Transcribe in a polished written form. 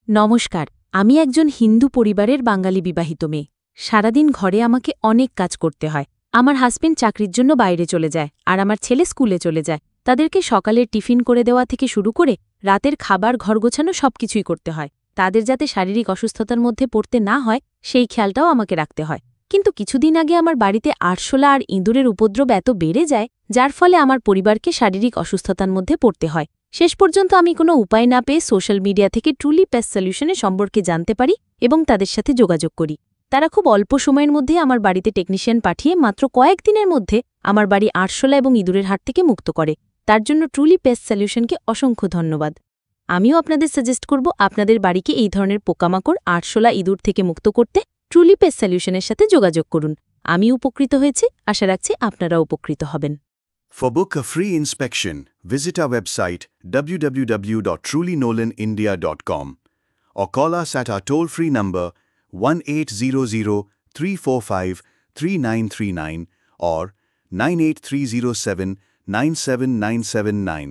নমস্কার। আমি একজন হিন্দু পরিবারের বাঙালি বিবাহিত মেয়ে। সারাদিন ঘরে আমাকে অনেক কাজ করতে হয়। আমার হাসবেন্ড চাকরির জন্য বাইরে চলে যায় আর আমার ছেলে স্কুলে চলে যায়। তাদেরকে সকালের টিফিন করে দেওয়া থেকে শুরু করে রাতের খাবার ঘর গোছানো সবকিছুই করতে হয়। তাদের যাতে শারীরিক অসুস্থতার মধ্যে পড়তে না হয় সেই খেয়ালটাও আমাকে রাখতে হয়। কিন্তু কিছুদিন আগে আমার বাড়িতে আরশোলা আর ইঁদুরের উপদ্রব এত বেড়ে যায়, যার ফলে আমার পরিবারকে শারীরিক অসুস্থতার মধ্যে পড়তে হয়। শেষ পর্যন্ত আমি কোনো উপায় না পেয়ে সোশ্যাল মিডিয়া থেকে ট্রুলি পেস্ট সলিউশনের সম্পর্কে জানতে পারি এবং তাদের সাথে যোগাযোগ করি। তারা খুব অল্প সময়ের মধ্যে আমার বাড়িতে টেকনিশিয়ান পাঠিয়ে মাত্র কয়েকদিনের মধ্যে আমার বাড়ি আরশোলা এবং ইঁদুরের হাত থেকে মুক্ত করে। তার জন্য ট্রুলি পেস্ট সলিউশনকে অসংখ্য ধন্যবাদ। আমিও আপনাদের সাজেস্ট করব আপনাদের বাড়িকে এই ধরনের পোকামাকড়, আরশোলা, ইঁদুর থেকে মুক্ত করতে ট্রুলি পেস্ট সলিউশনের সাথে যোগাযোগ করুন। আমি উপকৃত হয়েছি, আশা রাখছি আপনারাও উপকৃত হবেন। For book a free inspection, visit our website www.trulynolanindia.com or call us at our toll-free number 1800-345-3939 or 98307-97979.